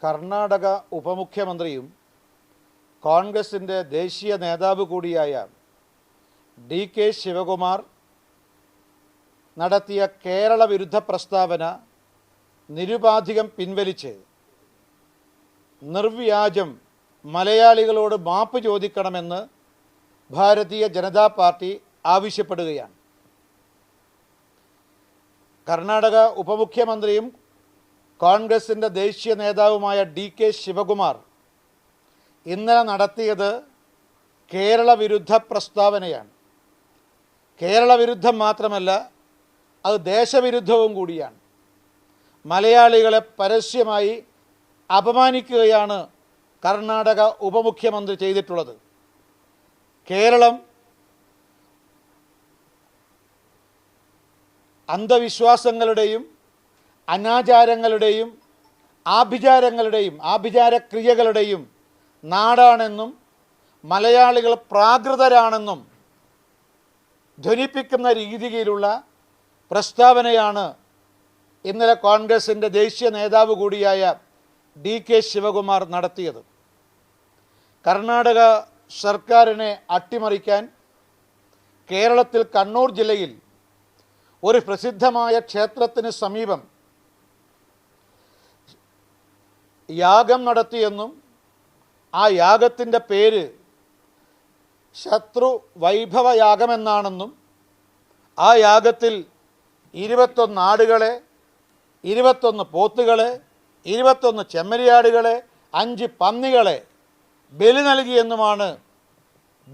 കർണാടക ഉപമുഖ്യമന്ത്രിയും കോൺഗ്രസിൻ്റെ ദേശീയ നേതാവ് കൂടിയായ ഡി.കെ. ശിവകുമാർ നടത്തിയ കേരള വിരുദ്ധ പ്രസ്താവന നിരുപാധികം പിൻവലിച്ച് നിർവ്യാജം മലയാളികളോട് മാപ്പ് ചോദിക്കണമെന്ന് ഭാരതീയ ജനതാ പാർട്ടി ആവശ്യപ്പെടുകയാണ്. കർണാടക ഉപമുഖ്യമന്ത്രിയും കോൺഗ്രസിൻ്റെ ദേശീയ നേതാവുമായ ഡി.കെ. ശിവകുമാർ ഇന്നലെ നടത്തിയത് കേരള വിരുദ്ധ പ്രസ്താവനയാണ്. കേരള വിരുദ്ധം മാത്രമല്ല, അത് ദേശവിരുദ്ധവും കൂടിയാണ്. മലയാളികളെ പരസ്യമായി അപമാനിക്കുകയാണ് കർണാടക ഉപമുഖ്യമന്ത്രി ചെയ്തിട്ടുള്ളത്. കേരളം അന്ധവിശ്വാസങ്ങളുടെയും അനാചാരങ്ങളുടെയും ആഭിചാരക്രിയകളുടെയും നാടാണെന്നും മലയാളികൾ പ്രാകൃതരാണെന്നും ധ്വനിപ്പിക്കുന്ന രീതിയിലുള്ള പ്രസ്താവനയാണ് ഇന്നലെ കോൺഗ്രസിൻ്റെ ദേശീയ നേതാവ് കൂടിയായ ഡി.കെ. ശിവകുമാർ നടത്തിയത്. കർണാടക സർക്കാരിനെ അട്ടിമറിക്കാൻ കേരളത്തിൽ കണ്ണൂർ ജില്ലയിൽ ഒരു പ്രസിദ്ധമായ ക്ഷേത്രത്തിന് സമീപം യാഗം നടത്തിയെന്നും ആ യാഗത്തിൻ്റെ പേര് ശത്രു വൈഭവ യാഗമെന്നാണെന്നും ആ യാഗത്തിൽ 21 ആടുകളെ, 21 പോത്തുകളെ, 21 ചെമ്മരിയാടുകളെ, 5 പന്നികളെ ബലി നൽകിയെന്നുമാണ്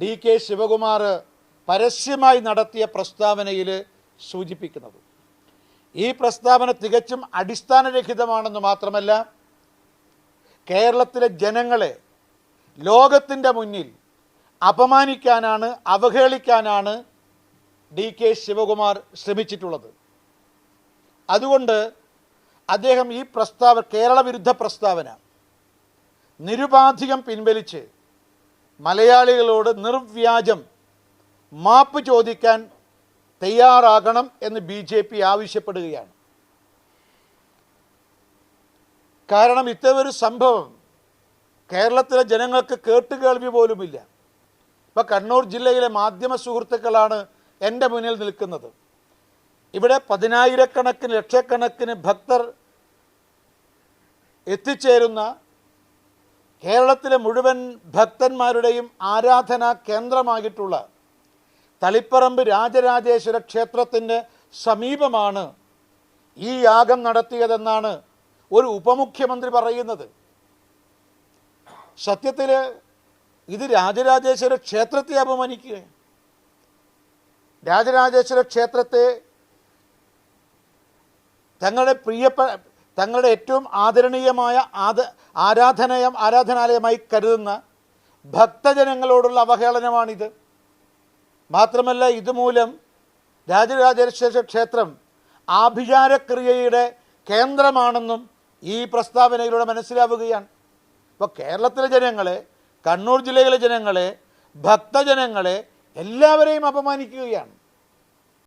ഡി.കെ. ശിവകുമാർ പരസ്യമായി നടത്തിയ പ്രസ്താവനയിൽ സൂചിപ്പിക്കുന്നത്. ഈ പ്രസ്താവന തികച്ചും അടിസ്ഥാനരഹിതമാണെന്ന് മാത്രമല്ല, കേരളത്തിലെ ജനങ്ങളെ ലോകത്തിൻ്റെ മുന്നിൽ അപമാനിക്കാനാണ്, അവഹേളിക്കാനാണ് ഡി.കെ. ശിവകുമാർ ശ്രമിച്ചിട്ടുള്ളത്. അതുകൊണ്ട് അദ്ദേഹം ഈ കേരള വിരുദ്ധ പ്രസ്താവന നിരുപാധികം പിൻവലിച്ച് മലയാളികളോട് നിർവ്യാജം മാപ്പ് ചോദിക്കാൻ തയ്യാറാകണം എന്ന് ബി.ജെ.പി. ആവശ്യപ്പെടുകയാണ്. കാരണം ഇത്തരമൊരു സംഭവം കേരളത്തിലെ ജനങ്ങൾക്ക് കേട്ടുകേൾവി പോലുമില്ല. ഇപ്പോൾ കണ്ണൂർ ജില്ലയിലെ മാധ്യമ സുഹൃത്തുക്കളാണ് എൻ്റെ മുന്നിൽ നിൽക്കുന്നത്. ഇവിടെ പതിനായിരക്കണക്കിന് ലക്ഷക്കണക്കിന് ഭക്തർ എത്തിച്ചേരുന്ന കേരളത്തിലെ മുഴുവൻ ഭക്തന്മാരുടെയും ആരാധനാ കേന്ദ്രമായിട്ടുള്ള തളിപ്പറമ്പ് രാജരാജേശ്വര ക്ഷേത്രത്തിൻ്റെ സമീപമാണ് ഈ യാഗം നടത്തിയതെന്നാണ് ഒരു ഉപമുഖ്യമന്ത്രി പറയുന്നത്. സത്യത്തിൽ ഇത് രാജരാജേശ്വര ക്ഷേത്രത്തെ അപമാനിക്കുക. രാജരാജേശ്വര ക്ഷേത്രത്തെ തങ്ങളുടെ ഏറ്റവും ആദരണീയമായ ആരാധനാലയമായി കരുതുന്ന ഭക്തജനങ്ങളോടുള്ള അവഹേളനമാണിത്. മാത്രമല്ല, ഇതുമൂലം രാജരാജേശ്വര ക്ഷേത്രം ആഭിചാരക്രിയയുടെ കേന്ദ്രമാണെന്നും ഈ പ്രസ്താവനയിലൂടെ മനസ്സിലാവുകയാണ്. അപ്പോൾ കേരളത്തിലെ ജനങ്ങളെ, കണ്ണൂർ ജില്ലയിലെ ജനങ്ങളെ, ഭക്തജനങ്ങളെ എല്ലാവരെയും അപമാനിക്കുകയാണ്.